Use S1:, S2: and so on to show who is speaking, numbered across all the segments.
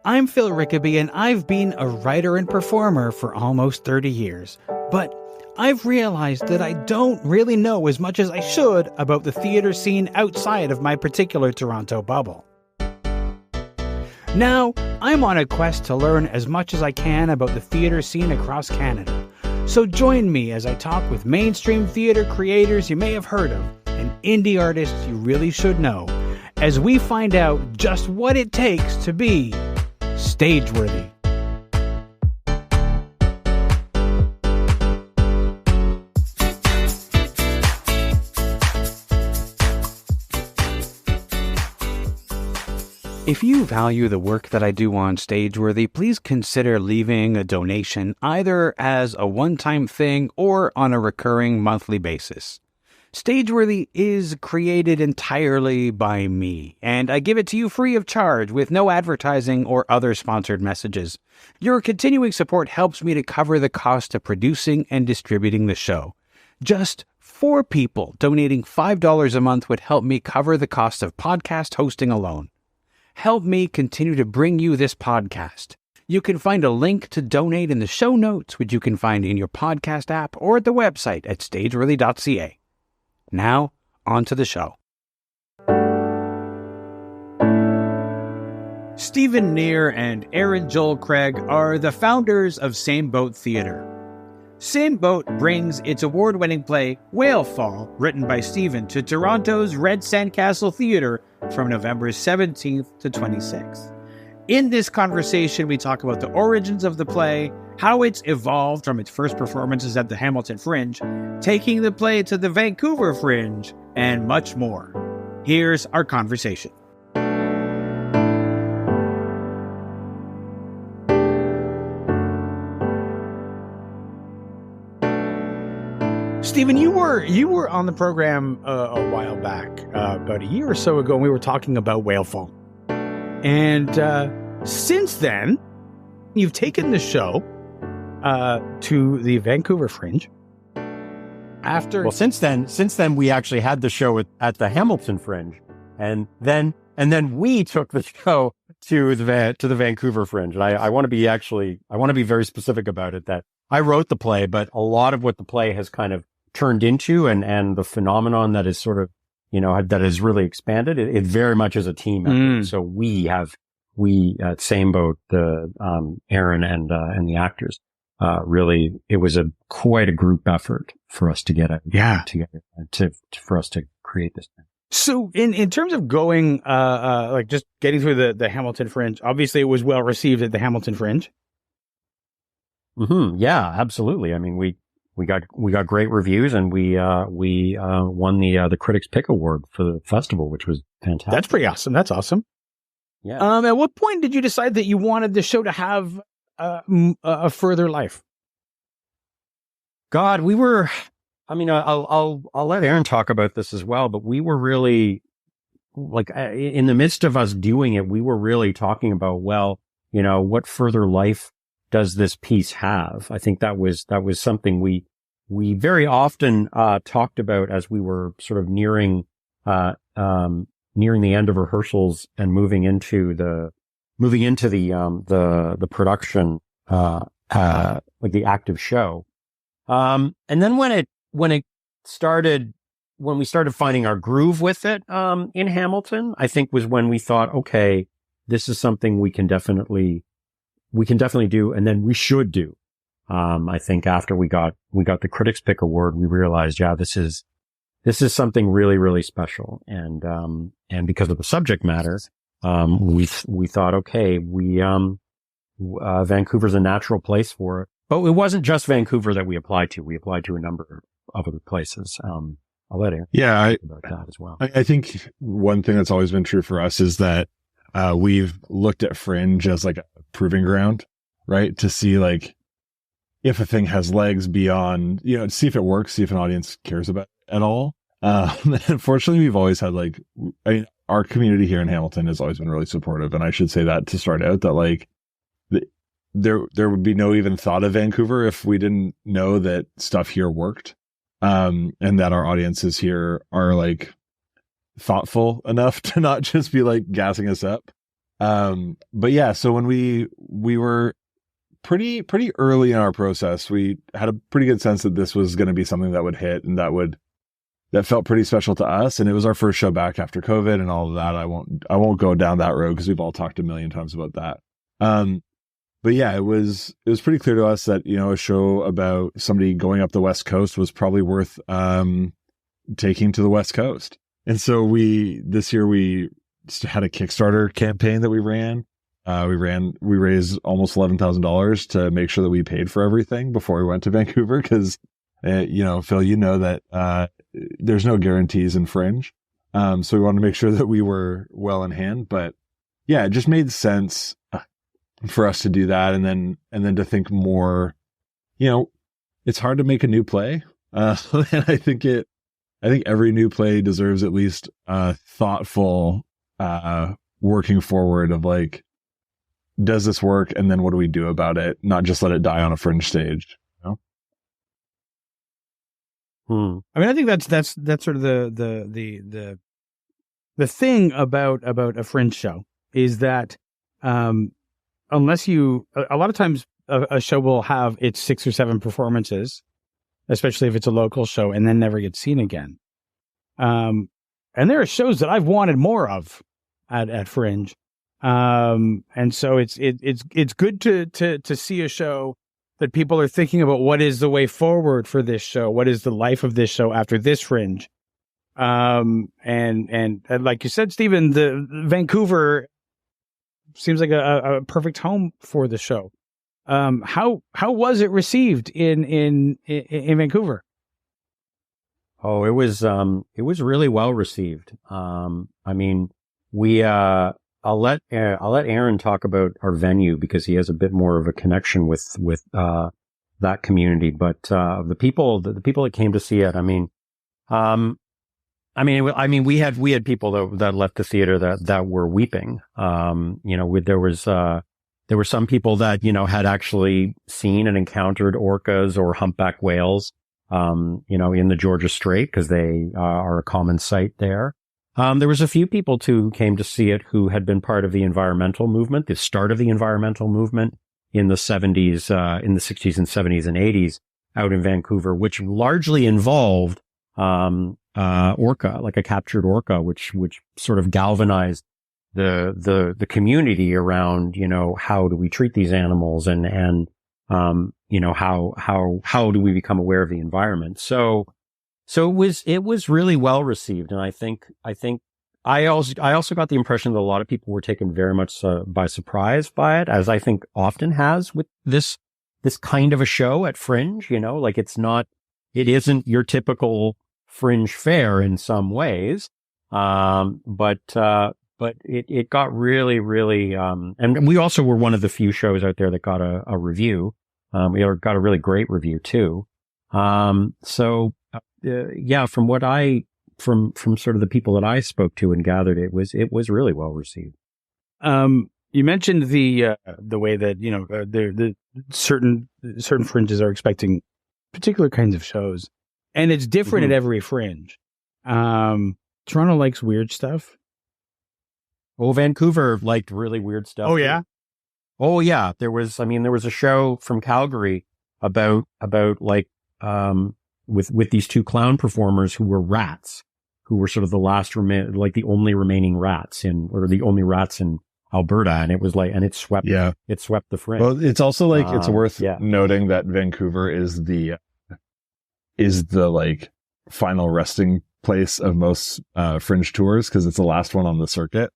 S1: I'm Phil Rickaby, and I've been a writer and performer for almost 30 years. But I've realized that I don't really know as much as I should about the theatre scene outside of my particular Toronto bubble. Now, I'm on a quest to learn as much as I can about the theatre scene across Canada. So join me as I talk with mainstream theatre creators you may have heard of and indie artists you really should know, as we find out just what it takes to be stage-worthy. If you value the work that I do on Stageworthy, please consider leaving a donation either as a one-time thing or on a recurring monthly basis. Stageworthy is created entirely by me, and I give it to you free of charge with no advertising or other sponsored messages. Your continuing support helps me to cover the cost of producing and distributing the show. Just 4 people donating $5 a month would help me cover the cost of podcast hosting alone. Help me continue to bring you this podcast. You can find a link to donate in the show notes, which you can find in your podcast app or at the website at stageworthy.ca. Now, on to the show. Stephen Neer and Aaron Joel Craig are the founders of Same Boat Theatre. Same Boat brings its award-winning play, Whale Fall, written by Stephen, to Toronto's Red Sandcastle Theatre from November 17th to 26th. In this conversation, we talk about the origins of the play, how it's evolved from its first performances at the Hamilton Fringe, taking the play to the Vancouver Fringe, and much more. Here's our conversation. Stephen, you were on the program a while back, about a year or so ago, and we were talking about Whale Fall. And since then, you've taken the show to the Vancouver Fringe.
S2: Since then, we actually had the show at the Hamilton Fringe, and then we took the show to the Vancouver Fringe. And I want to be very specific about it, that I wrote the play, but a lot of what the play has kind of turned into and the phenomenon that is sort of, that has really expanded, it very much is a team effort. So we at Same Boat, Aaron and the actors, really, it was quite a group effort for us to get it together for us to create this thing.
S1: So in terms of going, like just getting through the Hamilton Fringe, obviously it was well received at the Hamilton Fringe.
S2: Mm-hmm. Yeah, absolutely. I mean, we got great reviews, and we won the Critics' Pick Award for the festival, which was fantastic.
S1: That's pretty awesome. That's awesome.
S2: Yeah.
S1: At what point did you decide that you wanted the show to have a further life?
S2: God, I'll let Aaron talk about this as well, but we were really, like, in the midst of us doing it, we were really talking about, what further life does this piece have? I think that was something we very often talked about as we were sort of nearing the end of rehearsals and moving into the production, like the active show. And then when we started finding our groove with it, in Hamilton, I think was when we thought, okay, this is something we can definitely do, and then we should do. I think after we got the Critics' Pick Award, we realized, this is something really, really special. And because of the subject matter, we thought, okay, Vancouver's a natural place for it. But it wasn't just Vancouver that we applied to. We applied to a number of other places. I'll let Aaron talk about that as well.
S3: I think one thing that's always been true for us is that we've looked at Fringe as like a proving ground, right? To see like if a thing has legs beyond, see if it works, see if an audience cares about it at all. Unfortunately, we've always had our community here in Hamilton has always been really supportive. And I should say that to start out, that like there would be no even thought of Vancouver if we didn't know that stuff here worked. And that our audiences here are like thoughtful enough to not just be like gassing us up. But yeah, so when we were pretty early in our process, we had a pretty good sense that this was going to be something that would hit and that felt pretty special to us. And it was our first show back after COVID and all of that. I won't go down that road because we've all talked a million times about that. But yeah, it was pretty clear to us that, you know, a show about somebody going up the West Coast was probably worth taking to the West Coast. And so this year we had a Kickstarter campaign that we ran. We raised almost $11,000 to make sure that we paid for everything before we went to Vancouver. Cause, you know, Phil, you know that, there's no guarantees in Fringe. So we wanted to make sure that we were well in hand, but yeah, it just made sense for us to do that. And then to think more, you know, it's hard to make a new play. And I think every new play deserves at least thoughtful, working forward of like, does this work? And then what do we do about it? Not just let it die on a Fringe stage. You know?
S1: I mean, I think that's sort of the thing about a Fringe show is that, unless a lot of times a show will have its 6 or 7 performances, especially if it's a local show, and then never gets seen again. And there are shows that I've wanted more of at Fringe. And so it's good to see a show that people are thinking about what is the way forward for this show? What is the life of this show after this Fringe? And like you said, Stephen, the Vancouver seems like a perfect home for the show. How was it received in Vancouver?
S2: Oh, it was really well received. I mean, I'll let Aaron talk about our venue because he has a bit more of a connection with that community. But the people that came to see it, we had people that left the theater that were weeping. You know, there were some people that, you know, had actually seen and encountered orcas or humpback whales, you know, in the Georgia Strait because they are a common sight there. There was a few people too who came to see it who had been part of the environmental movement, the start of the environmental movement in the 70s, in the 60s and 70s and 80s out in Vancouver, which largely involved, orca, like a captured orca, which sort of galvanized the community around, you know, how do we treat these animals and, you know, how do we become aware of the environment? So it was really well received. And I think I also got the impression that a lot of people were taken very much by surprise by it, as I think often has with this kind of a show at Fringe, you know, like it isn't your typical Fringe fare in some ways. But it got really, really, and we also were one of the few shows out there that got a review. We got a really great review too. Yeah, from sort of the people that I spoke to and gathered, it was really well received.
S1: You mentioned the way that, you know, the certain Fringes are expecting particular kinds of shows, and it's different at every Fringe. Toronto likes weird stuff.
S2: Well, Vancouver liked really weird stuff.
S1: Oh yeah.
S2: Oh yeah. There was a show from Calgary about like, with these 2 clown performers who were rats, who were sort of the last the only remaining rats in Alberta. And it was like, and it swept the Fringe.
S3: Well, it's also like, it's worth noting that Vancouver is the like final resting place of most, Fringe tours. 'Cause it's the last one on the circuit.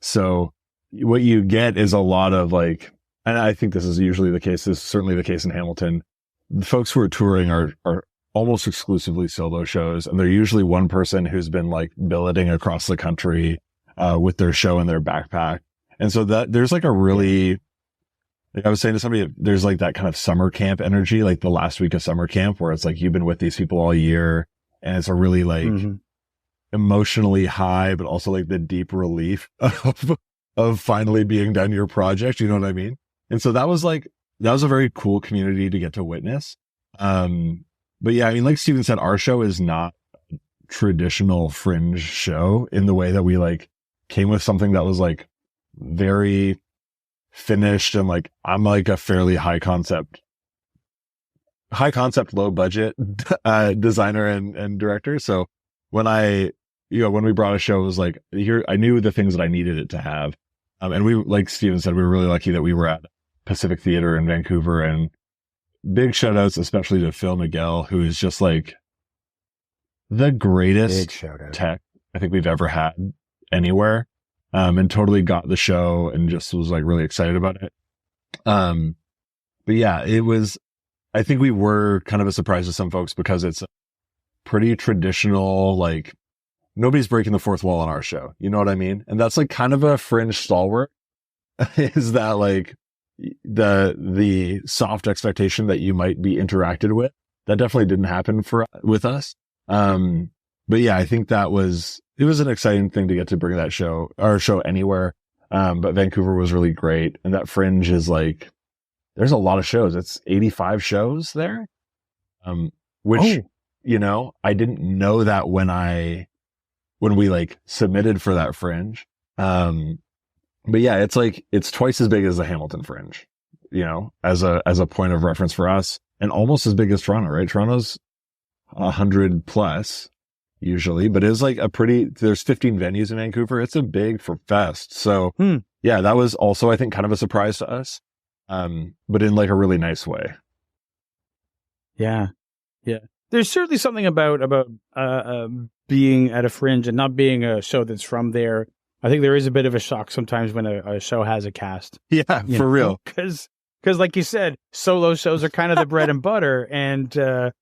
S3: So what you get is a lot of like, and I think this is usually the case. This is certainly the case in Hamilton. The folks who are touring are almost exclusively solo shows. And they're usually one person who's been like billeting across the country, with their show in their backpack. And so that there's like a really, like I was saying to somebody, there's like that kind of summer camp energy, like the last week of summer camp where it's like, you've been with these people all year and it's a really like emotionally high, but also like the deep relief of finally being done your project. You know what I mean? And so that was a very cool community to get to witness. But yeah, I mean, like Steven said, our show is not a traditional Fringe show in the way that we like came with something that was like very finished, and like I'm like a fairly high concept, low budget designer and director. So when when we brought a show, it was like, here, I knew the things that I needed it to have. And we, like Steven said, we were really lucky that we were at Pacific Theater in Vancouver, and big shout outs, especially to Phil Miguel, who is just like the greatest tech I think we've ever had anywhere. And totally got the show and just was like really excited about it. But yeah, I think we were kind of a surprise to some folks because it's pretty traditional, like nobody's breaking the fourth wall on our show. You know what I mean? And that's like kind of a Fringe stalwart is that like the soft expectation that you might be interacted with. That definitely didn't happen with us. But yeah, I think it was an exciting thing to get to bring our show anywhere. But Vancouver was really great. And that Fringe is like, there's a lot of shows. It's 85 shows there. Which, I didn't know that when we like submitted for that Fringe. But yeah, it's twice as big as the Hamilton Fringe, as a point of reference for us, and almost as big as Toronto, right? Toronto's 100 plus usually, but it was like there's 15 venues in Vancouver. It's a big fest. So yeah, that was also, I think, kind of a surprise to us. But in like a really nice way. Yeah. Yeah.
S1: There's certainly something about being at a Fringe and not being a show that's from there. I think there is a bit of a shock sometimes when a show has a cast.
S3: Yeah, for real.
S1: Because like you said, solo shows are kind of the bread and butter, and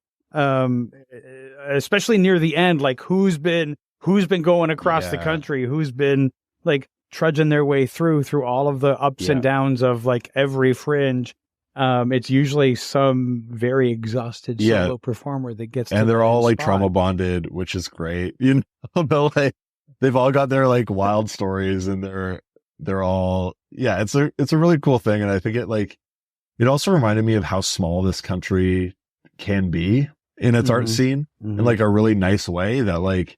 S1: especially near the end, like who's been going across the country, who's been like trudging their way through all of the ups and downs of like every Fringe. It's usually some very exhausted solo performer that gets,
S3: and they're all like trauma bonded, which is great. Like they've all got their like wild stories, and they're all, it's a really cool thing. And I think it also reminded me of how small this country can be in its art scene in like a really nice way that like,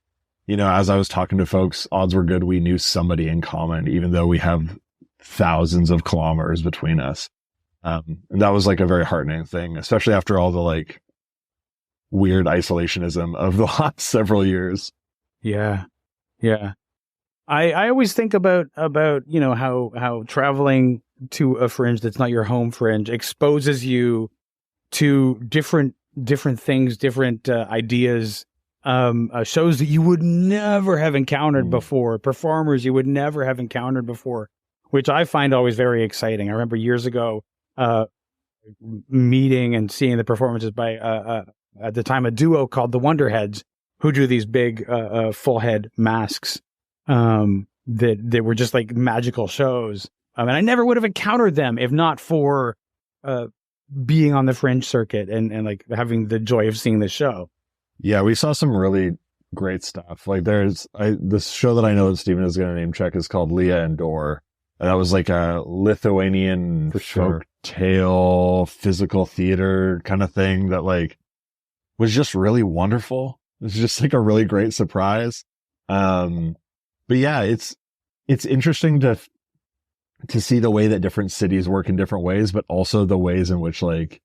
S3: as I was talking to folks, odds were good we knew somebody in common, even though we have thousands of kilometers between us. And that was like a very heartening thing, especially after all the like weird isolationism of the last several years.
S1: Yeah. Yeah. I always think about, how traveling to a Fringe that's not your home Fringe exposes you to different things, different ideas, shows that you would never have encountered before, performers you would never have encountered before, which I find always very exciting. I remember years ago, meeting and seeing the performances by, at the time, a duo called the Wonderheads, who do these big, full head masks, that were just like magical shows. And I never would have encountered them if not for, being on the Fringe circuit and like having the joy of seeing the show.
S3: Yeah, we saw some really great stuff. Like this show that I know that Steven is going to name check is called Leah and Dor. And that was like a Lithuanian folk tale, physical theater kind of thing that like was just really wonderful. It was just like a really great surprise. But yeah, it's interesting to see the way that different cities work in different ways, but also the ways in which like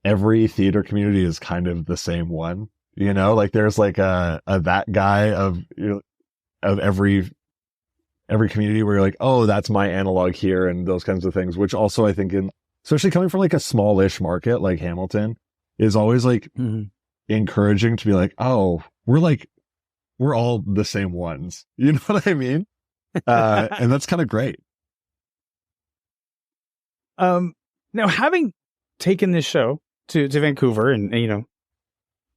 S3: every theater community is kind of the same one, like there's like a that guy of every community where you're like, oh, that's my analog here, and those kinds of things, which also I think especially coming from like a smallish market like Hamilton is always like encouraging to be like, oh, we're all the same ones. You know what I mean? And that's kind of great.
S1: Now, having taken this show to Vancouver and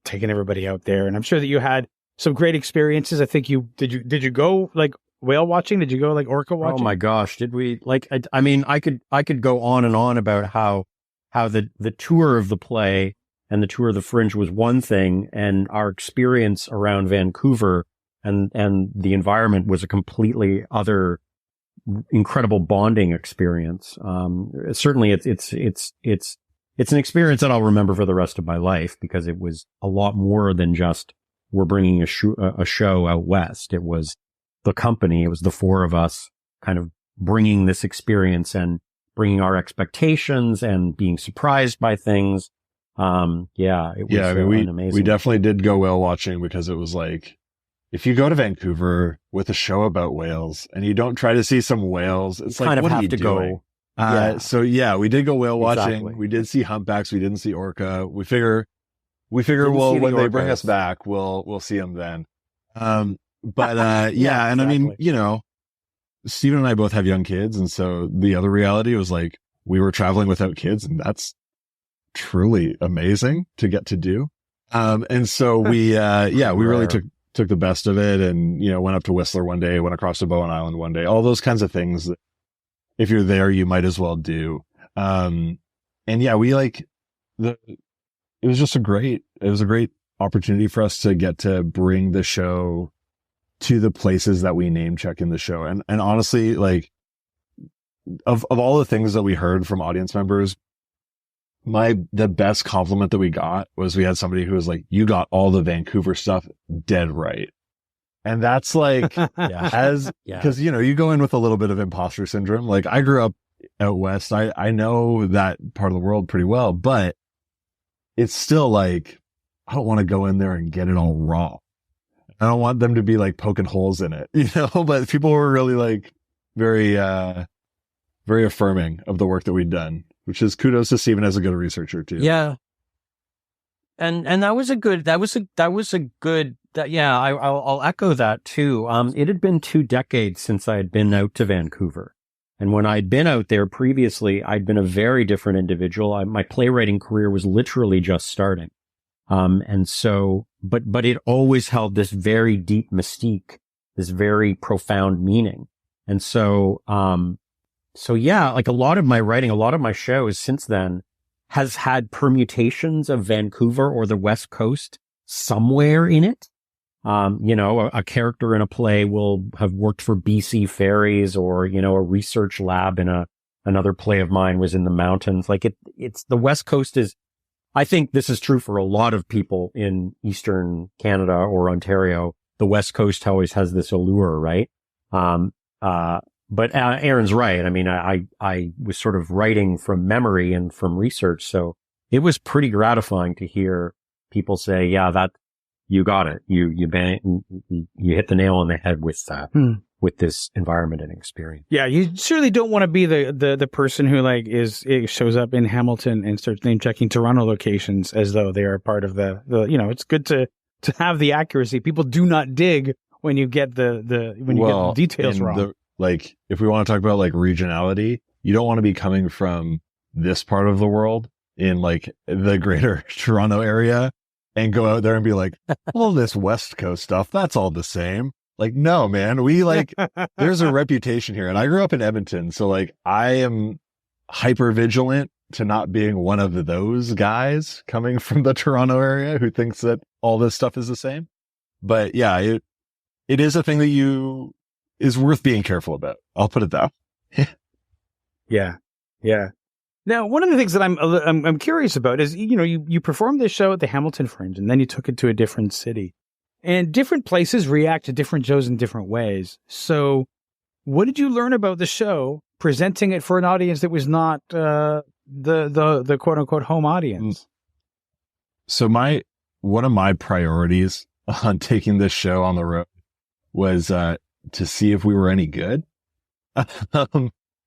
S1: taking everybody out there, and I'm sure that you had some great experiences. I think did you go like whale watching? Did you go like orca watching?
S2: Oh my gosh, did we? Like, I mean, I could go on and on about how the tour of the play and the tour of the Fringe was one thing, and our experience around Vancouver and the environment was a completely other incredible bonding experience. Certainly it's an experience that I'll remember for the rest of my life, because it was a lot more than just we're bringing a show out west. It was the company. It was the four of us kind of bringing this experience and bringing our expectations and being surprised by things. It was amazing.
S3: We definitely did go whale watching because it was like, if you go to Vancouver with a show about whales and you don't try to see some whales, it's
S2: you
S3: like,
S2: kind of
S3: what
S2: have
S3: are you
S2: to
S3: doing?
S2: go.
S3: So we did go whale watching.
S2: Exactly.
S3: We did see humpbacks. We didn't see orca. We figure,
S2: Didn't
S3: well,
S2: see the
S3: when they bring
S2: orcas.
S3: us back, we'll see them then. And
S2: exactly.
S3: I mean, Steven and I both have young kids. And so the other reality was like, we were traveling without kids, and that's truly amazing to get to do. And so we really took the best of it, and, went up to Whistler one day, went across to Bowen Island one day, all those kinds of things that if you're there, you might as well do. It was just a great opportunity for us to get to bring the show to the places that we name check in the show. And honestly, like, of all the things that we heard from audience members, the best compliment that we got was we had somebody who was like, you got all the Vancouver stuff dead right. And that's like, because, you go in with a little bit of imposter syndrome. Like, I grew up out west. I know that part of the world pretty well, but it's still like, I don't want to go in there and get it all wrong. I don't want them to be like poking holes in it, but people were really like very, very affirming of the work that we'd done, which is kudos to Steven as a good researcher too.
S2: Yeah. And I'll echo that too. It had been 2 decades since I had been out to Vancouver. And when I'd been out there previously, I'd been a very different individual. My playwriting career was literally just starting. And so, but it always held this very deep mystique, this very profound meaning. And so, like a lot of my writing, a lot of my shows since then has had permutations of Vancouver or the West Coast somewhere in it. A character in a play will have worked for BC Ferries, or, a research lab in another play of mine was in the mountains. Like it's the West Coast is, I think this is true for a lot of people in Eastern Canada or Ontario. The West Coast always has this allure, right? But Aaron's right. I mean, I was sort of writing from memory and from research. So it was pretty gratifying to hear people say, yeah, that you got it. You hit the nail on the head with with this environment and experience. Yeah.
S1: You surely don't want to be the person who shows up in Hamilton and starts name checking Toronto locations as though they are part of the it's good to have the accuracy. People do not dig when you get get the details wrong.
S3: If we want to talk about like regionality, you don't want to be coming from this part of the world in like the greater Toronto area and go out there and be like, all this West Coast stuff, that's all the same. Like, no, man, there's a reputation here. And I grew up in Edmonton. So like, I am hyper vigilant to not being one of those guys coming from the Toronto area who thinks that all this stuff is the same. But yeah, it is a thing that is worth being careful about. I'll put it that way.
S1: Yeah. Now, one of the things that I'm curious about is, you performed this show at the Hamilton Fringe, and then you took it to a different city, and different places react to different shows in different ways. So, what did you learn about the show presenting it for an audience that was not the quote unquote home audience?
S3: So one of my priorities on taking this show on the road was to see if we were any good.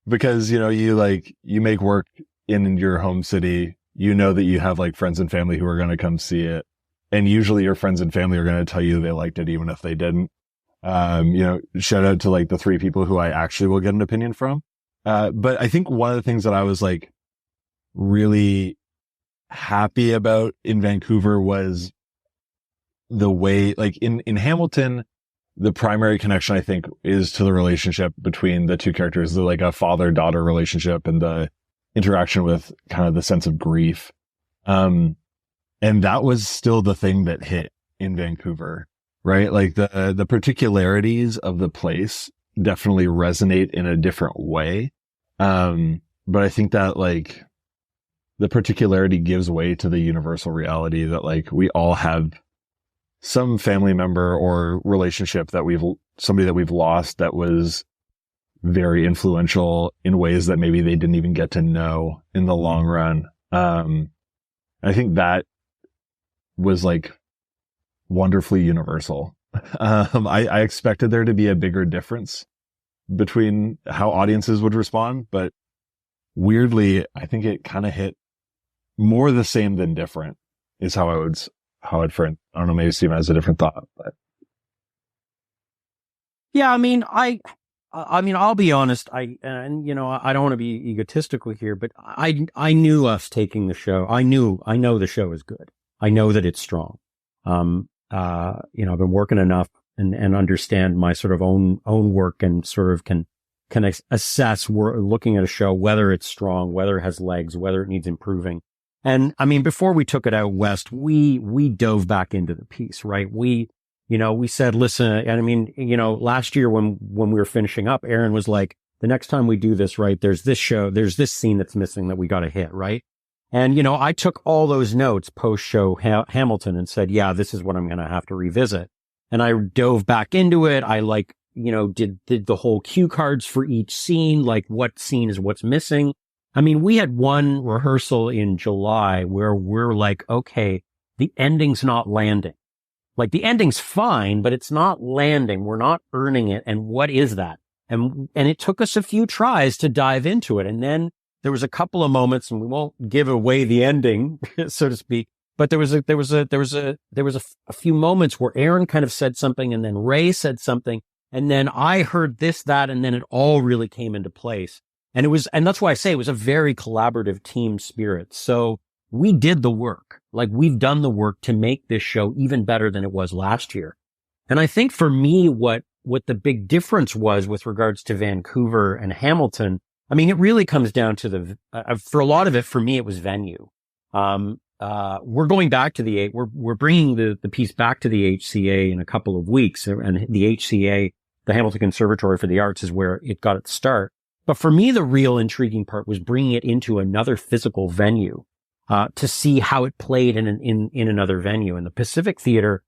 S3: Because, you make work in your home city, that you have like friends and family who are going to come see it. And usually your friends and family are going to tell you they liked it, even if they didn't. Shout out to like the 3 people who I actually will get an opinion from. But I think one of the things that I was like really happy about in Vancouver was the way, like in Hamilton, the primary connection, I think, is to the relationship between the 2 characters, like a father-daughter relationship and the interaction with kind of the sense of grief. And that was still the thing that hit in Vancouver, right? Like the particularities of the place definitely resonate in a different way. But I think that like the particularity gives way to the universal reality that like we all have some family member or relationship that somebody that we've lost that was very influential in ways that maybe they didn't even get to know in the long run. I think that was like wonderfully universal. I expected there to be a bigger difference between how audiences would respond, but weirdly, I think it kind of hit more the same than different is how I'd frame. I don't know, maybe Steven has a different thought, but.
S2: Yeah, I mean, I'll be honest. I don't want to be egotistical here, but I knew us taking the show. I know the show is good. I know that it's strong. I've been working enough and understand my sort of own work and sort of can assess looking at a show, whether it's strong, whether it has legs, whether it needs improving. And I mean, before we took it out west, we dove back into the piece, right? We said, listen, and I mean, last year when we were finishing up, Aaron was like, the next time we do this, right, there's this scene that's missing that we got to hit, right? And, I took all those notes post-show Hamilton and said, yeah, this is what I'm going to have to revisit. And I dove back into it. I did the whole cue cards for each scene, like what scene is what's missing. I mean, we had one rehearsal in July where we're like, okay, the ending's not landing. Like the ending's fine, but it's not landing. We're not earning it. And what is that? And it took us a few tries to dive into it. And then there was a couple of moments, and we won't give away the ending, so to speak, but there was a few moments where Aaron kind of said something, and then Ray said something, and then I heard this, that, and then it all really came into place. And that's why I say it was a very collaborative team spirit. So we did the work. Like we've done the work to make this show even better than it was last year. And I think for me, what the big difference was with regards to Vancouver and Hamilton, I mean, it really comes down to for a lot of it, for me, it was venue. We're going back to we're bringing the piece back to the HCA in a couple of weeks, and the HCA, the Hamilton Conservatory for the Arts, is where it got its start. But for me, the real intriguing part was bringing it into another physical venue, to see how it played in another venue. And the Pacific Theater,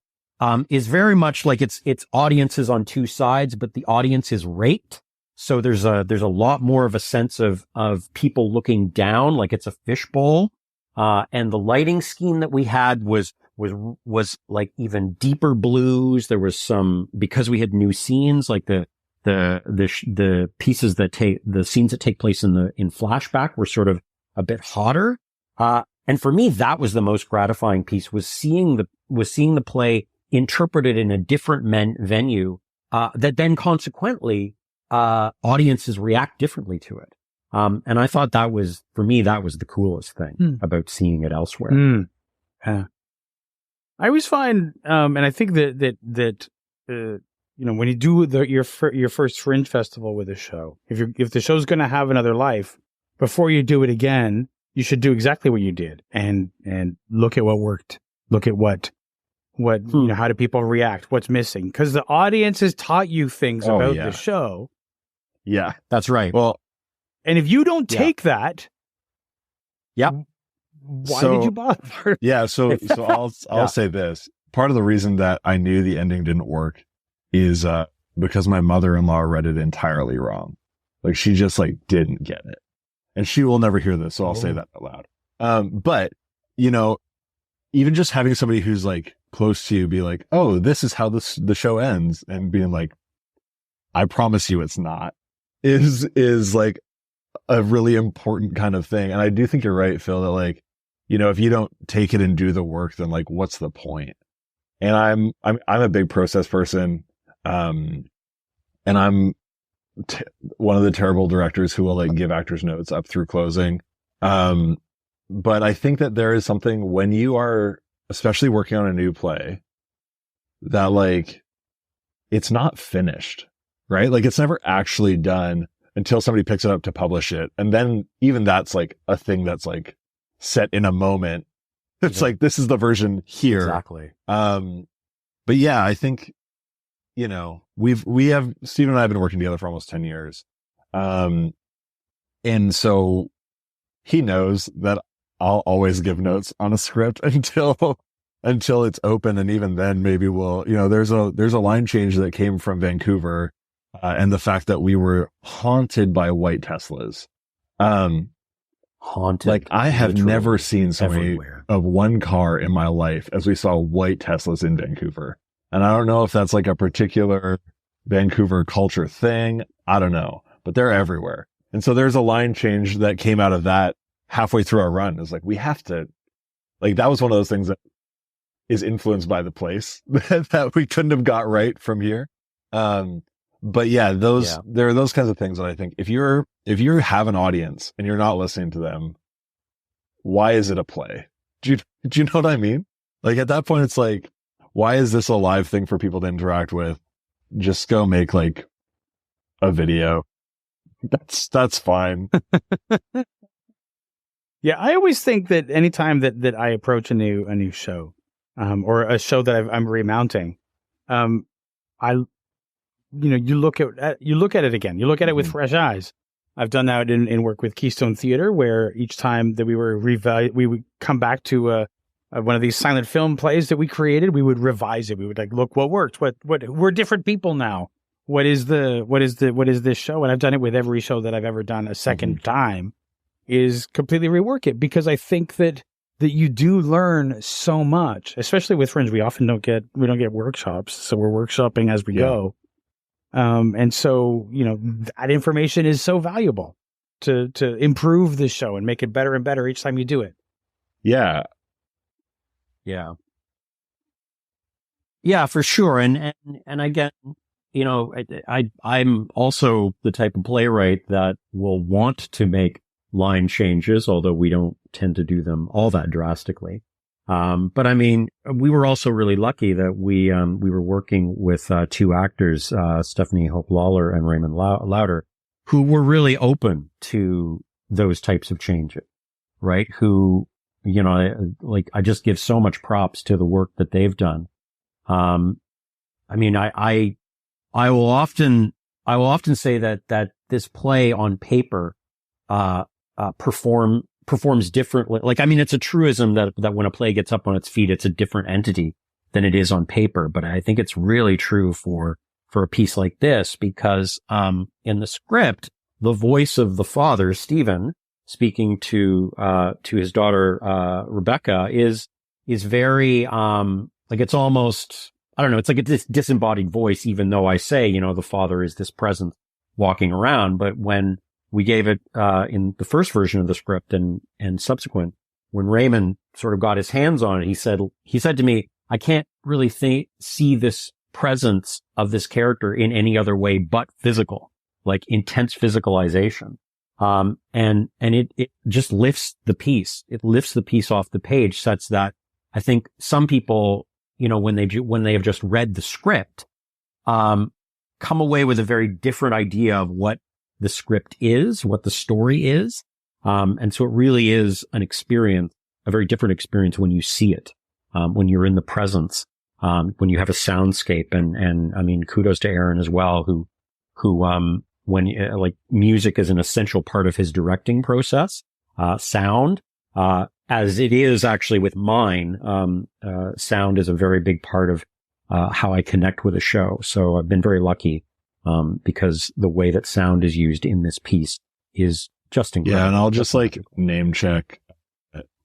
S2: is very much like its audiences on two sides, but the audience is raped. So there's a lot more of a sense of people looking down, like it's a fishbowl. And the lighting scheme that we had was like even deeper blues. There was because we had new scenes, like the pieces the scenes that take place in flashback were sort of a bit hotter. And for me, that was the most gratifying piece, was seeing the play interpreted in a different venue, that then consequently, audiences react differently to it. And I thought for me, that was the coolest thing about seeing it elsewhere.
S1: Yeah. I always find, and I think that when you do your first Fringe Festival with a show, if the show's going to have another life, before you do it again, you should do exactly what you did and look at what worked. Look at what how do people react? What's missing? Because the audience has taught you things about the show.
S3: Yeah,
S2: that's right.
S3: Well,
S1: and if you don't take that,
S3: why
S1: did you bother?
S3: Yeah, so I'll say this. Part of the reason that I knew the ending didn't work is because my mother-in-law read it entirely wrong. Like she just didn't get it. And she will never hear this, so I'll say that out loud. But even just having somebody who's close to you be like, "Oh, this is how the show ends," and being like, "I promise you it's not," is like a really important kind of thing. And I do think you're right, Phil, that if you don't take it and do the work, then what's the point? And I'm a big process person. And I'm one of the terrible directors who will give actors notes up through closing. But I think that there is something when you are especially working on a new play that it's not finished, right? It's never actually done until somebody picks it up to publish it. And then even that's a thing that's set in a moment. It's this is the version here.
S2: Exactly.
S3: But yeah, I think, we have, Stephen and I have been working together for almost 10 years. And so he knows that I'll always give notes on a script until it's open. And even then maybe there's a line change that came from Vancouver, and the fact that we were haunted by white Teslas.
S2: Haunted.
S3: Like I have never seen so many
S2: everywhere.
S3: of one car in my life as we saw white Teslas in Vancouver. And I don't know if that's like a particular Vancouver culture thing. I don't know, but they're everywhere. And so there's a line change that came out of that halfway through our run. It's like, we have to, like, that was one of those things that is influenced by the place that we couldn't have got right from here. But yeah, there are those kinds of things that I think if you have an audience and you're not listening to them, why is it a play? Do you know what I mean? Like at that point, it's like, why is this a live thing for people to interact with? Just go make like a video. That's fine.
S1: Yeah, I always think that anytime that I approach a new show, or a show that I'm remounting, you look at it again. You look at it with fresh eyes. I've done that in work with Keystone Theater, where each time that we would come back to one of these silent film plays that we created, we would revise it. We would like, look what worked. What we're different people now. What is this show? And I've done it with every show that I've ever done a second time, is completely rework it, because I think that you do learn so much, especially with Fringe. We often don't get workshops, so we're workshopping as we go. And so, that information is so valuable to improve the show and make it better and better each time you do it.
S3: Yeah.
S2: Yeah. Yeah, for sure. And again, I'm also the type of playwright that will want to make line changes, although we don't tend to do them all that drastically. But I mean, we were also really lucky that we were working with two actors, Stephanie Hope Lawler and Raymond Louder, who were really open to those types of changes, right? Who, I just give so much props to the work that they've done. I mean, I will often say that this play on paper, performs differently. Like, I mean, it's a truism that when a play gets up on its feet, it's a different entity than it is on paper. But I think it's really true for a piece like this, because, in the script, the voice of the father, Stephen, speaking to his daughter, Rebecca, is very, like, it's almost, I don't know, it's like this disembodied voice, even though I say, the father is this presence walking around. But when we gave it, in the first version of the script and subsequent, when Raymond sort of got his hands on it, he said to me, I can't really see this presence of this character in any other way but physical, like intense physicalization. And it just lifts the piece. It lifts the piece off the page, such that I think some people, when they have just read the script, come away with a very different idea of what the script is, what the story is. And so it really is an experience, a very different experience when you see it, when you're in the presence, when you have a soundscape. And I mean, kudos to Aaron as well, who when like music is an essential part of his directing process, sound, as it is actually with mine, sound is a very big part of, how I connect with a show. So I've been very lucky, because the way that sound is used in this piece is just incredible.
S3: Yeah. And I'll just like name check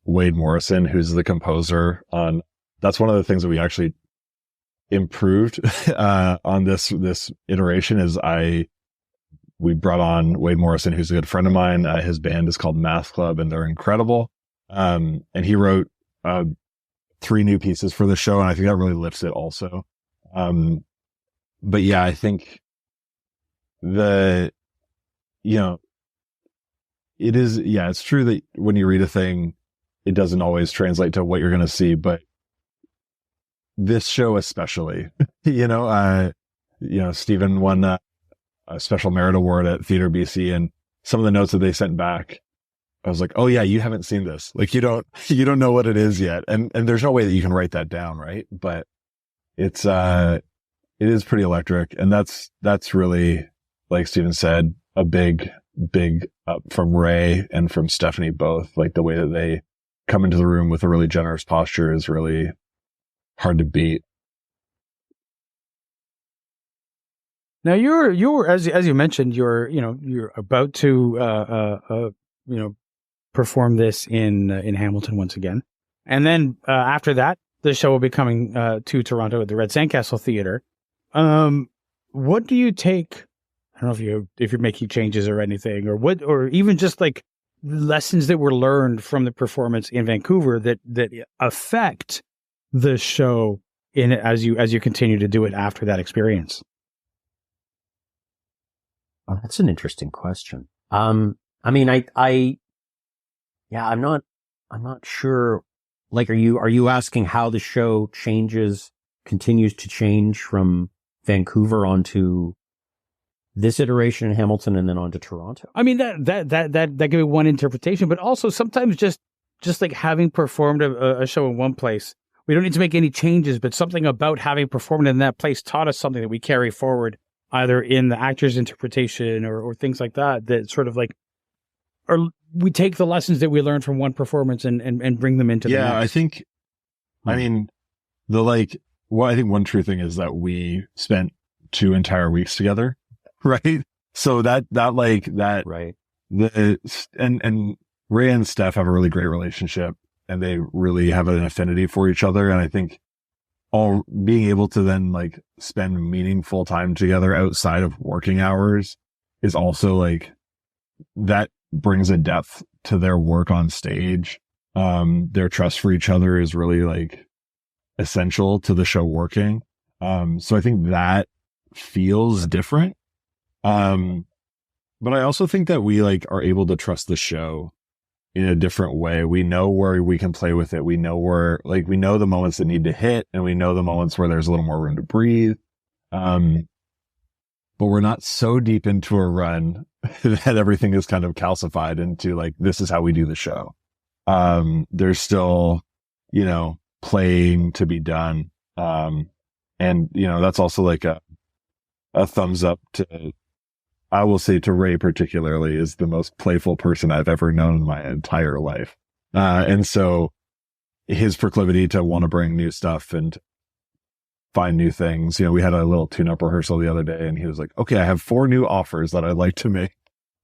S3: Wade Morrison, who's the composer on, that's one of the things that we actually improved, on this iteration is we brought on Wade Morrison, who's a good friend of mine. His band is called Math Club, and they're incredible. And he wrote, 3 new pieces for the show. And I think that really lifts it also. But yeah, I think it is, yeah, it's true that when you read a thing, it doesn't always translate to what you're going to see, but this show especially, Stephen won a special merit award at Theatre BC, and some of the notes that they sent back, I was like, oh yeah, you haven't seen this. Like you don't know what it is yet. And there's no way that you can write that down. Right. But it is pretty electric. And that's really, like Stephen said, a big up from Ray and from Stephanie both. Like the way that they come into the room with a really generous posture is really hard to beat.
S1: Now you're as you mentioned, you're about to perform this in Hamilton once again, and then after that, the show will be coming to Toronto at the Red Sandcastle Theatre. What do you take? I don't know if you're making changes or anything, or what, or even just like lessons that were learned from the performance in Vancouver that affect the show in as you continue to do it after that experience.
S2: Oh, that's an interesting question. I mean, I'm not sure. Like, are you asking how the show continues to change from Vancouver onto this iteration in Hamilton and then onto Toronto?
S1: I mean, that could be one interpretation, but also sometimes just like having performed a show in one place, we don't need to make any changes, but something about having performed in that place taught us something that we carry forward, either in the actor's interpretation or things like that sort of like, or we take the lessons that we learned from one performance and bring them into the next.
S3: I think, I mean, I think one true thing is that we spent 2 entire weeks together, right? So that
S2: Right.
S3: And Ray and Steph have a really great relationship, and they really have an affinity for each other. And I think all being able to then like spend meaningful time together outside of working hours is also like, that brings a depth to their work on stage. Their trust for each other is really like essential to the show working. So I think that feels different. But I also think that we like are able to trust the show in a different way. We know where we can play with it. We know we know the moments that need to hit, and we know the moments where there's a little more room to breathe. But we're not so deep into a run that everything is kind of calcified into like, this is how we do the show. There's still, playing to be done. And that's also like a thumbs up to, I will say, to Ray particularly, is the most playful person I've ever known in my entire life. And so his proclivity to want to bring new stuff and find new things. We had a little tune-up rehearsal the other day, and he was like, okay, I have 4 new offers that I'd like to make.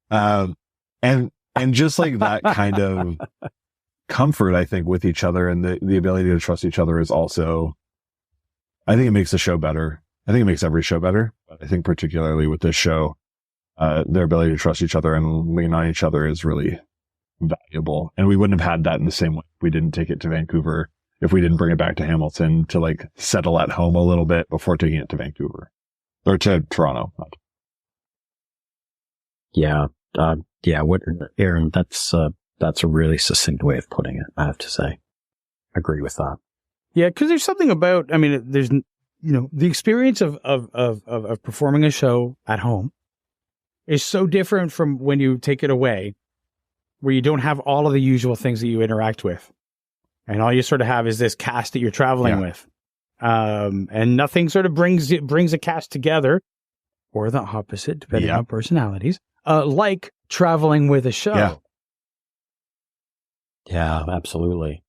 S3: And just like that kind of comfort, I think, with each other and the ability to trust each other is also, I think it makes the show better. I think it makes every show better, but I think particularly with this show, their ability to trust each other and lean on each other is really valuable. And we wouldn't have had that in the same way if we didn't take it to Vancouver, if we didn't bring it back to Hamilton to like settle at home a little bit before taking it to Vancouver or to Toronto.
S2: Yeah. Aaron, that's a really succinct way of putting it, I have to say. Agree with that.
S1: Yeah. Cause there's something about, I mean, there's, the experience of performing a show at home is so different from when you take it away, where you don't have all of the usual things that you interact with. And all you sort of have is this cast that you're traveling with. And nothing sort of brings a cast together, or the opposite, depending on personalities, like traveling with a show.
S2: Yeah, absolutely.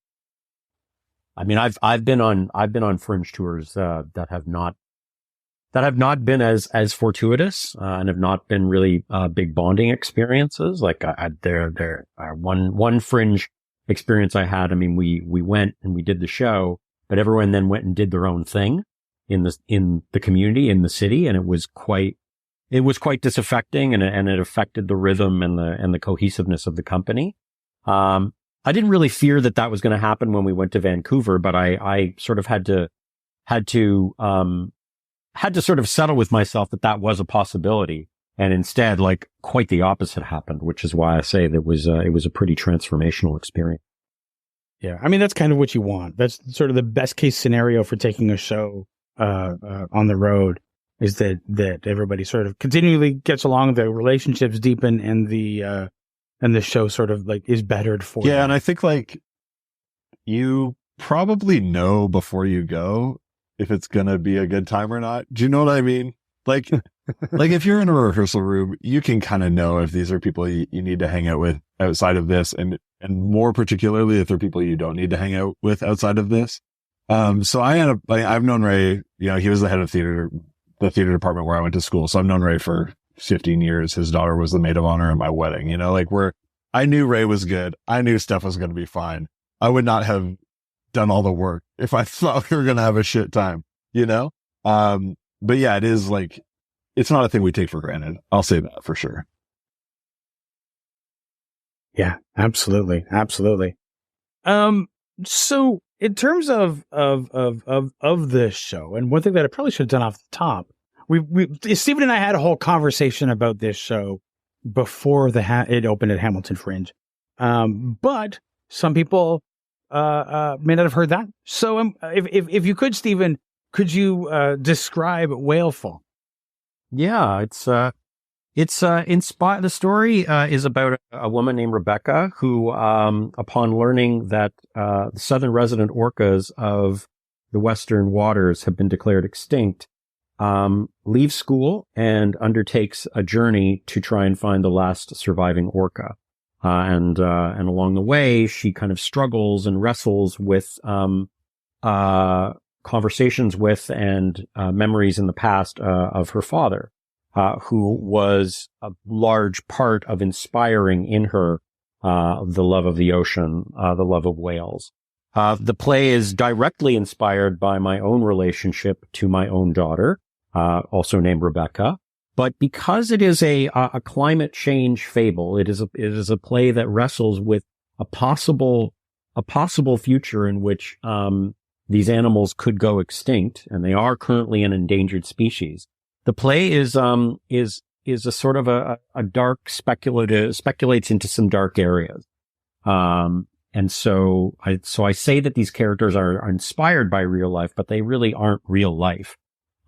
S2: I mean, I've been on Fringe tours, that have not been as fortuitous, and have not been really, big bonding experiences. Like there one Fringe experience I had. I mean, we went and we did the show, but everyone then went and did their own thing in the community, in the city. And it was quite disaffecting, and it affected the rhythm and the cohesiveness of the company. I didn't really fear that was going to happen when we went to Vancouver, but I sort of had to sort of settle with myself that was a possibility. And instead, like, quite the opposite happened, which is why I say that it was a pretty transformational experience.
S1: Yeah. I mean, that's kind of what you want. That's sort of the best case scenario for taking a show, on the road, is that everybody sort of continually gets along, the relationships deepen, and the show sort of like is bettered for them.
S3: And I think like you probably know before you go if it's going to be a good time or not. Do you know what I mean? Like, like if you're in a rehearsal room, you can kind of know if these are people you need to hang out with outside of this, and more particularly if they're people you don't need to hang out with outside of this. So I've known Ray, he was the head of theater the theater department where I went to school. So I've known Ray for 15 years. His daughter was the maid of honor at my wedding, like I knew Ray was good. I knew Steph was going to be fine. I would not have done all the work if I thought we were going to have a shit time, but yeah, it is like, it's not a thing we take for granted. I'll say that for sure.
S1: Yeah, absolutely. Absolutely. So in terms of this show, and one thing that I probably should have done off the top, Stephen and I had a whole conversation about this show before it opened at Hamilton Fringe. But some people, may not have heard that. So, if you could, Stephen, could you, describe Whalefall?
S2: Yeah, it's inspired. The story is about a woman named Rebecca who, upon learning that the southern resident orcas of the western waters have been declared extinct, leaves school and undertakes a journey to try and find the last surviving orca. And along the way, she kind of struggles and wrestles with conversations with and memories in the past of her father. Who was a large part of inspiring in her the love of the ocean, the love of whales. The play is directly inspired by my own relationship to my own daughter, also named Rebecca. But because it is a climate change fable, it is a play that wrestles with a possible future in which these animals could go extinct, and they are currently an endangered species. The play is a sort of a dark speculates into some dark areas. And so I say that these characters are inspired by real life, but they really aren't real life.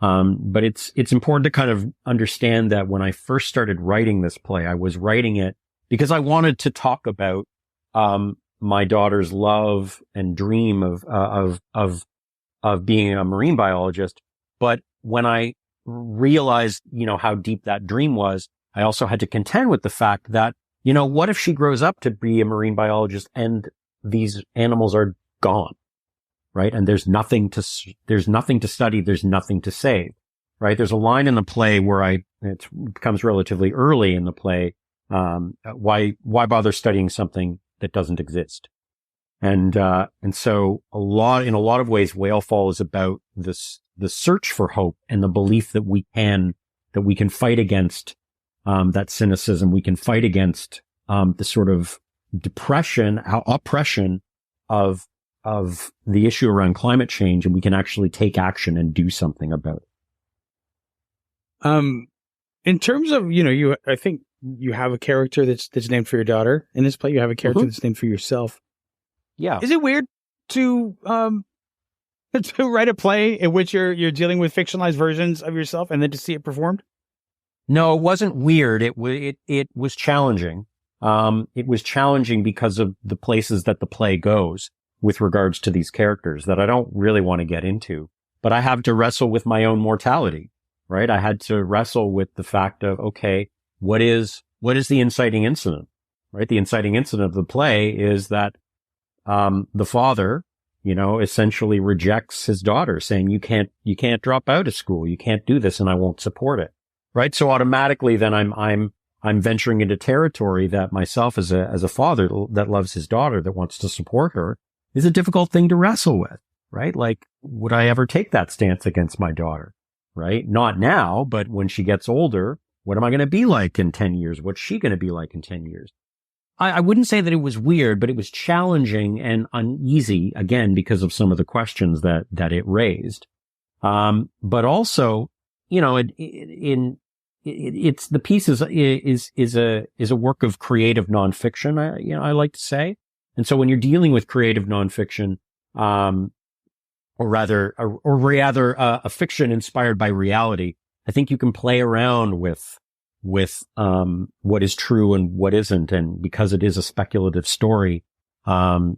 S2: But it's important to kind of understand that when I first started writing this play, I was writing it because I wanted to talk about, my daughter's love and dream of being a marine biologist. But when I realized, how deep that dream was, I also had to contend with the fact that, what if she grows up to be a marine biologist and these animals are gone, right? And there's nothing to study. There's nothing to save, right? There's a line in the play where it becomes relatively early in the play. Why bother studying something that doesn't exist? And so in a lot of ways, Whalefall is about the search for hope and the belief that we can fight against, that cynicism. We can fight against, the sort of oppression of the issue around climate change. And we can actually take action and do something about it.
S1: In terms of, I think you have a character that's named for your daughter in this play. You have a character that's named for yourself.
S2: Yeah.
S1: Is it weird to write a play in which you're dealing with fictionalized versions of yourself and then to see it performed?
S2: No, it wasn't weird. It was challenging. It was challenging because of the places that the play goes with regards to these characters that I don't really want to get into. But I have to wrestle with my own mortality, right? I had to wrestle with the fact of, okay, what is the inciting incident, right? The inciting incident of the play is that the father, essentially rejects his daughter, saying, you can't drop out of school. You can't do this and I won't support it. Right. So automatically then I'm venturing into territory that myself as a father that loves his daughter, that wants to support her, is a difficult thing to wrestle with. Right. Like, would I ever take that stance against my daughter? Right. Not now, but when she gets older, what am I going to be like in 10 years? What's she going to be like in 10 years? I wouldn't say that it was weird, but it was challenging and uneasy, again, because of some of the questions that it raised. But also, it's the piece is a work of creative nonfiction. I like to say. And so when you're dealing with creative nonfiction, or rather a fiction inspired by reality, I think you can play around with what is true and what isn't. And because it is a speculative story, it's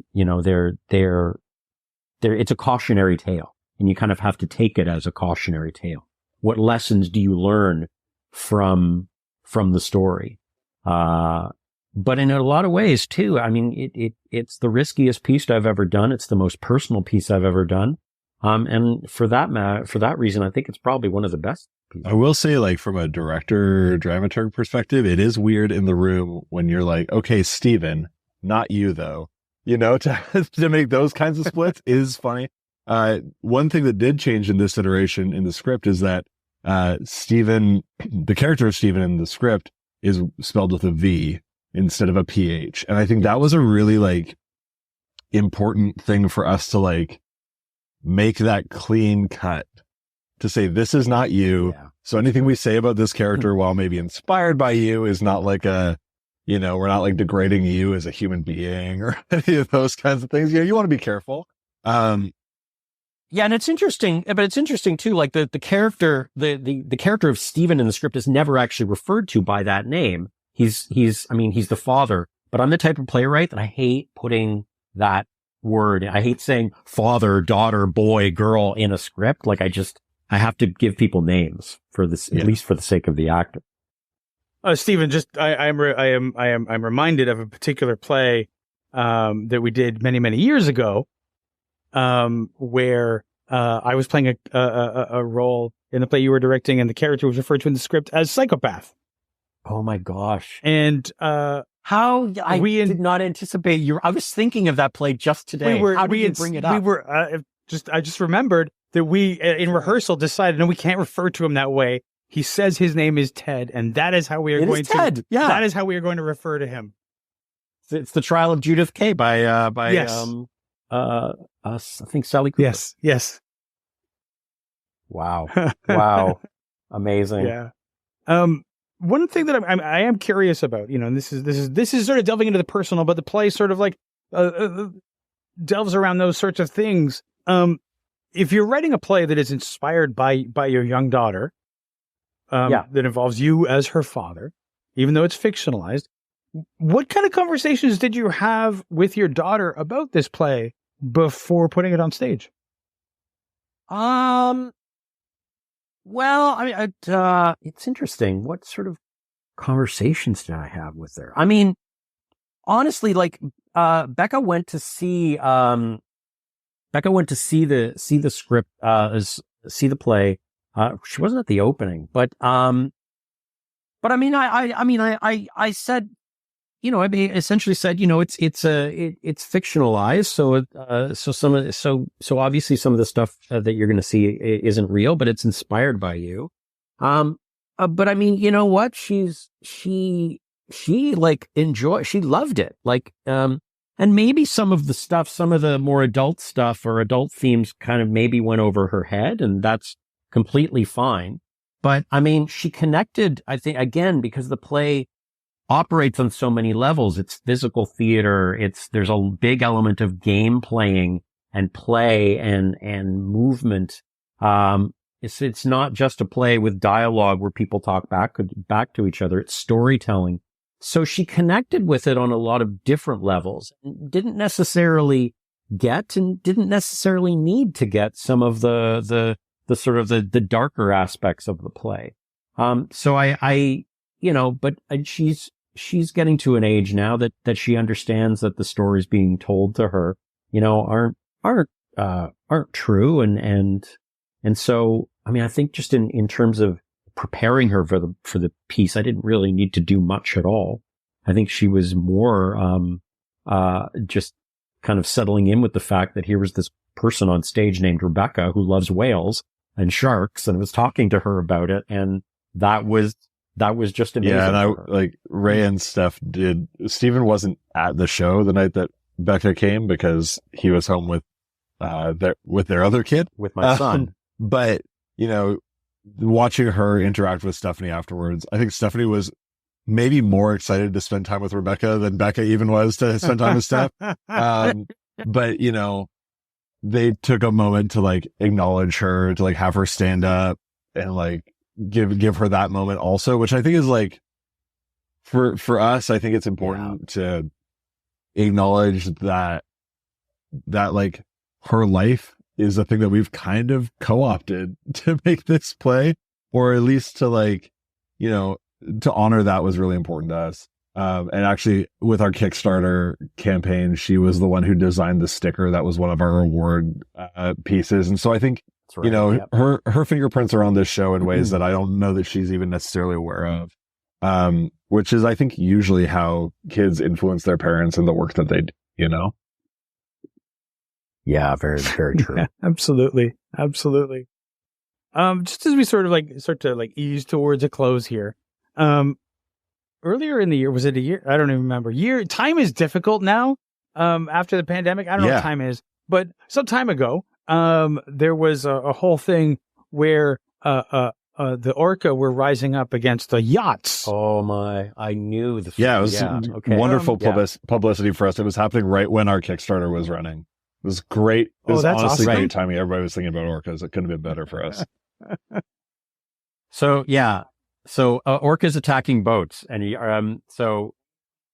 S2: a cautionary tale, and you kind of have to take it as a cautionary tale. What lessons do you learn from the story? But in a lot of ways too, I mean, it's the riskiest piece I've ever done. It's the most personal piece I've ever done. And for that reason, I think it's probably one of the best pieces.
S3: I will say, like, from a director dramaturg perspective, it is weird in the room when you're like, okay, Steven, not you though, to make those kinds of splits is funny. One thing that did change in this iteration in the script is that, Steven, the character of Steven in the script is spelled with a V instead of a PH. And I think that was a really like important thing for us to like make that clean cut to say, this is not you.
S2: Yeah.
S3: So anything we say about this character, while maybe inspired by you, is not like we're not like degrading you as a human being or any of those kinds of things. You want to be careful.
S2: Yeah, and it's interesting, but it's interesting too. Like the character, the character of Steven in the script is never actually referred to by that name. He's the father, but I'm the type of playwright that I hate putting that word. I hate saying father, daughter, boy, girl in a script. Like I have to give people names for this, at least for the sake of the actor.
S1: Stephen, I'm reminded of a particular play, that we did many, many years ago, where, I was playing a role in the play you were directing, and the character was referred to in the script as psychopath.
S2: Oh my gosh.
S1: And,
S2: I did not anticipate I was thinking of that play just today. How did you bring it up?
S1: I just remembered that we, in rehearsal, decided, no, we can't refer to him that way. He says his name is Ted, and that is how we are going to,
S2: Ted. Yeah.
S1: That is how we are going to refer to him.
S2: It's The Trial of Judith Kay by
S1: yes.
S2: I think Sally Cooper.
S1: Yes.
S2: Wow. Wow. Amazing.
S1: Yeah. One thing that I am curious about, and this is sort of delving into the personal, but the play sort of like delves around those sorts of things. If you're writing a play that is inspired by your young daughter, that involves you as her father, even though it's fictionalized, what kind of conversations did you have with your daughter about this play before putting it on stage?
S2: Well, I mean, it's interesting. What sort of conversations did I have with her? I mean, honestly, like, Becca went to see the script, see the play. She wasn't at the opening, but I mean, I said, I essentially said, it's fictionalized. So obviously some of the stuff that you're going to see isn't real, but it's inspired by you. But I mean, you know what? She loved it. Like, and maybe some of the more adult stuff or adult themes kind of maybe went over her head, and that's completely fine. But I mean, she connected, I think, again, because the play operates on so many levels. It's physical theater. There's a big element of game playing and play and movement. It's not just a play with dialogue where people talk back to each other. It's storytelling. So she connected with it on a lot of different levels. Didn't necessarily get and didn't necessarily need to get some of the sort of the darker aspects of the play. So but she's getting to an age now that she understands that the stories being told to her, aren't true. And so, I mean, I think just in terms of preparing her for the piece, I didn't really need to do much at all. I think she was more, just kind of settling in with the fact that here was this person on stage named Rebecca who loves whales and sharks and was talking to her about it. And that was just amazing. Yeah,
S3: and like Ray and Steph Stephen wasn't at the show the night that Becca came because he was home with their other kid.
S2: With my son.
S3: But, watching her interact with Stephanie afterwards, I think Stephanie was maybe more excited to spend time with Rebecca than Becca even was to spend time with Steph. But, they took a moment to like acknowledge her, to like have her stand up and like give her that moment also, which I think is like, for us, I think it's important to acknowledge that like her life is a thing that we've kind of co-opted to make this play, or at least to like, to honor that was really important to us. And actually, with our Kickstarter campaign, she was the one who designed the sticker that was one of our reward pieces. And so I think,
S2: That's right. Yep.
S3: her fingerprints are on this show in ways that I don't know that she's even necessarily aware of. Which is, I think, usually how kids influence their parents and the work that they do, you know?
S2: Yeah, very, very true.
S4: Yeah, absolutely. Absolutely. Just as we sort to ease towards a close here. Earlier in the year, was it a year? I don't even remember. Time is difficult now. After the pandemic, I don't know what time is, but some time ago, there was a whole thing where the orca were rising up against the yachts.
S2: Oh my! I knew the.
S3: Yeah, it was wonderful publicity for us. It was happening right when our Kickstarter was running. It was great. It was honestly great timing. Everybody was thinking about orcas. It couldn't have been better for us.
S2: So orcas attacking boats, and so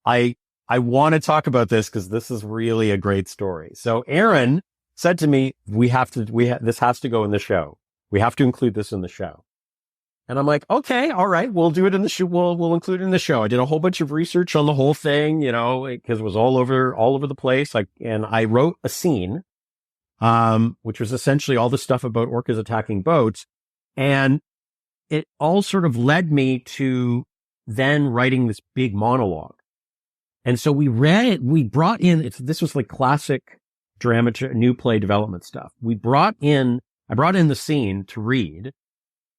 S2: I want to talk about this because this is really a great story. So Aaron said to me, this has to go in the show. We have to include this in the show. And I'm like, okay, all right, we'll do it in the show. We'll include it in the show. I did a whole bunch of research on the whole thing, because it was all over the place. And I wrote a scene, which was essentially all the stuff about orcas attacking boats. And it all sort of led me to then writing this big monologue. And so we brought in, this was like classic drama, new play development stuff. I brought in the scene to read,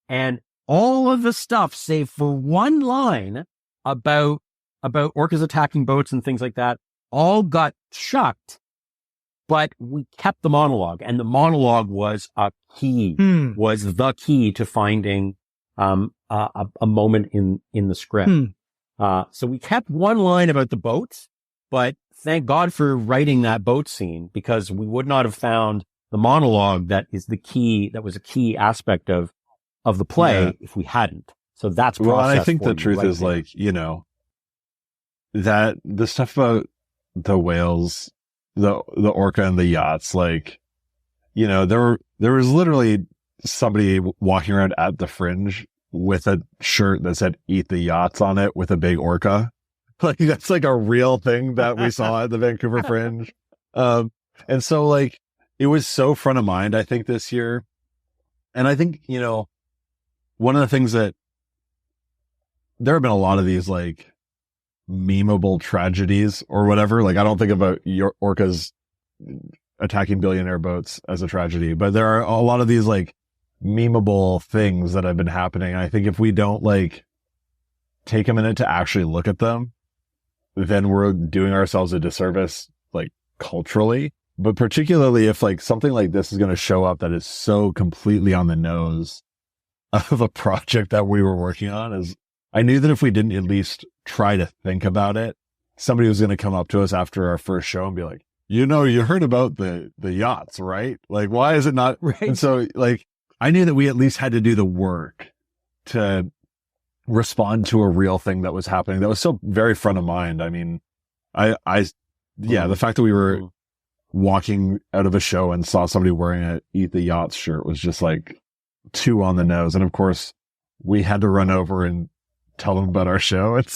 S2: and all of the stuff, save for one line about orcas attacking boats and things like that, all got chucked, but we kept the monologue, and the monologue was the key to finding a moment in the script. So we kept one line about the boats, but thank God for writing that boat scene, because we would not have found the monologue that was a key aspect of the play if we hadn't. So that's process.
S3: Well, and I think the truth is that the stuff about the whales, the orca and the yachts, there was literally somebody walking around at the Fringe with a shirt that said "Eat the Yachts" on it with a big orca. That's a real thing that we saw at the Vancouver Fringe. And so it was so front of mind, I think, this year. And I think, one of the things that there have been a lot of these memeable tragedies or whatever. I don't think about your orcas attacking billionaire boats as a tragedy, but there are a lot of these memeable things that have been happening. And I think if we don't take a minute to actually look at them, then we're doing ourselves a disservice, culturally, but particularly if something like this is going to show up that is so completely on the nose of a project that we were working on. I knew that if we didn't at least try to think about it, somebody was going to come up to us after our first show and be like, you heard about the yachts, right? Why is it not? Right. And so I knew that we at least had to do the work to respond to a real thing that was happening that was so very front of mind. I mean, the fact that we were walking out of a show and saw somebody wearing a Eat the Yachts shirt was just too on the nose. And of course we had to run over and tell them about our show and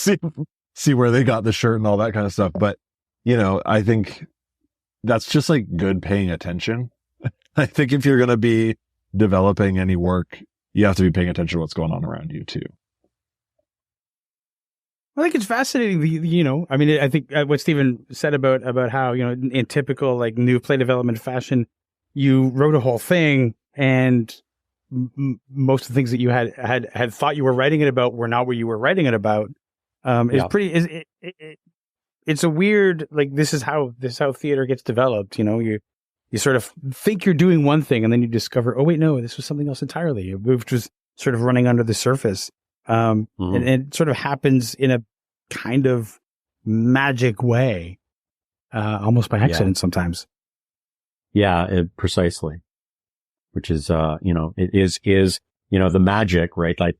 S3: see where they got the shirt and all that kind of stuff. But, I think that's just good paying attention. I think if you're going to be developing any work, you have to be paying attention to what's going on around you too.
S4: I think it's fascinating. I think what Stephen said about how, in typical new play development fashion, you wrote a whole thing, and most of the things that you had thought you were writing it about were not what you were writing it about. It's a weird, this is how theater gets developed. You sort of think you're doing one thing, and then you discover, oh wait, no, this was something else entirely, which was sort of running under the surface. And it sort of happens in a kind of magic way, almost by accident sometimes.
S2: Yeah, precisely. Which is, it is, the magic, right? I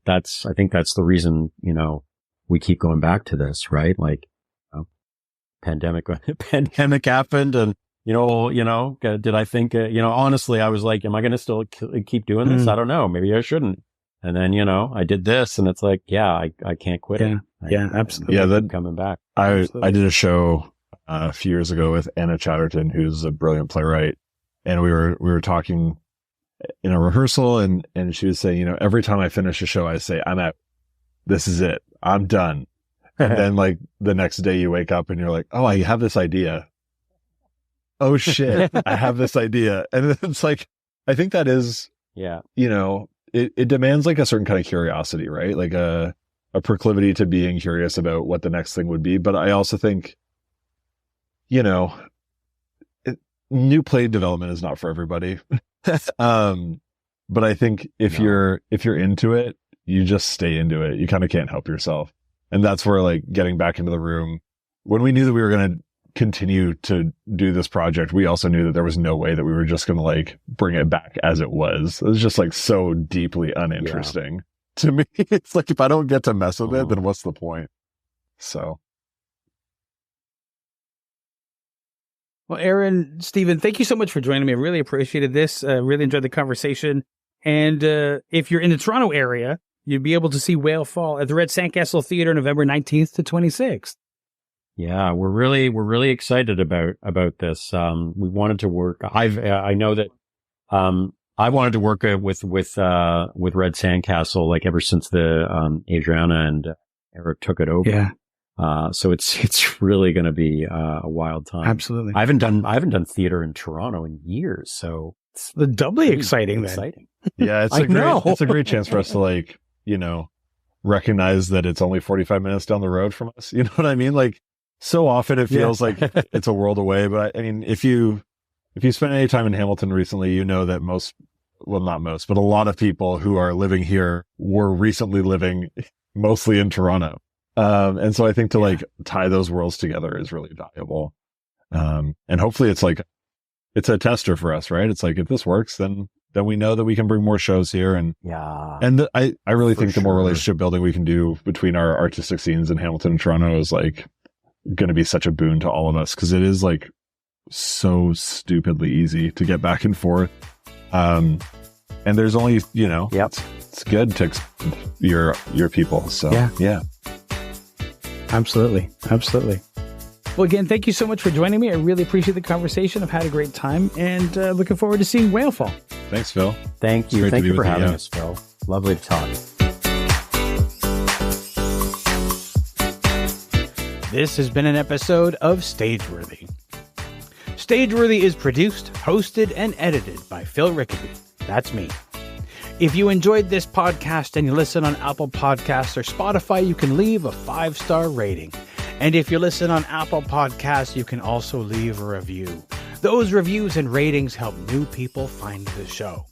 S2: think that's the reason, we keep going back to this, right? Pandemic happened, and, did I think, honestly, I was am I going to still keep doing this? I don't know. Maybe I shouldn't. And then, I did this, and it's like, I can't quit it.
S4: Yeah, absolutely.
S3: Yeah,
S2: Keep coming back.
S3: I did a show a few years ago with Anna Chatterton, who's a brilliant playwright, and we were talking in a rehearsal, and she was saying, every time I finish a show, I say, I'm out. This is it. I'm done. And then like the next day you wake up and you're like, oh, I have this idea. Oh shit, I have this idea. And it's like, I think that is, it demands like a certain kind of curiosity, right? Like a proclivity to being curious about what the next thing would be. But I also think, new play development is not for everybody. But I think if you're into it, you just stay into it. You kind of can't help yourself. And that's where like getting back into the room, when we knew that we were going to continue to do this project, we also knew that there was no way that we were just going to like bring it back as it was. It was just like so deeply uninteresting to me. It's like, if I don't get to mess with it, then what's the point? So.
S4: Well, Aaron, Stephen, thank you so much for joining me. I really appreciated this. Really enjoyed the conversation. And if you're in the Toronto area, you'd be able to see Whale Fall at the Red Sandcastle Theatre November 19th to 26th.
S2: Yeah, we're really excited about this. We wanted to work. I know that I wanted to work with Red Sandcastle like ever since the Adriana and Eric took it over.
S4: Yeah.
S2: So it's really going to be a wild time.
S4: Absolutely.
S2: I haven't done theater in Toronto in years, so
S4: it's doubly exciting.
S3: Yeah, it's a great chance for us to like, recognize that it's only 45 minutes down the road from us. You know what I mean? Like, so often it feels like it's a world away. But I mean, if you spent any time in Hamilton recently, you know that not most, but a lot of people who are living here were recently living mostly in Toronto. And so I think to like tie those worlds together is really valuable. And hopefully it's a tester for us, right? It's like, if this works, then we know that we can bring more shows here. And I really think the more relationship building we can do between our artistic scenes in Hamilton and Toronto is like going to be such a boon to all of us, because it is like so stupidly easy to get back and forth. And there's only, it's good to expand your people. So yeah.
S4: Absolutely. Well, again, thank you so much for joining me. I really appreciate the conversation. I've had a great time, and looking forward to seeing Whale Fall.
S3: Thanks, Phil.
S2: Thank you. Thank you for having us, Phil. Lovely to talk.
S1: This has been an episode of Stageworthy. Stageworthy is produced, hosted, and edited by Phil Rickaby. That's me. If you enjoyed this podcast and you listen on Apple Podcasts or Spotify, you can leave a 5-star rating. And if you listen on Apple Podcasts, you can also leave a review. Those reviews and ratings help new people find the show.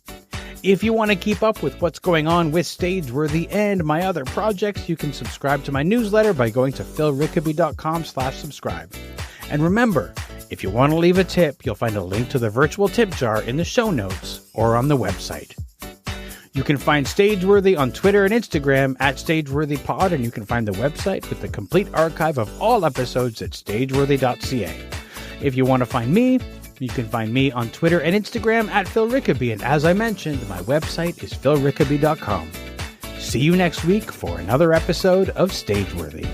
S1: If you want to keep up with what's going on with Stageworthy and my other projects, you can subscribe to my newsletter by going to philrickaby.com/subscribe. And remember, if you want to leave a tip, you'll find a link to the virtual tip jar in the show notes or on the website. You can find Stageworthy on Twitter and Instagram at StageworthyPod, and you can find the website with the complete archive of all episodes at stageworthy.ca. If you want to find me, you can find me on Twitter and Instagram at Phil Rickaby, and as I mentioned, my website is philrickaby.com. See you next week for another episode of Stageworthy.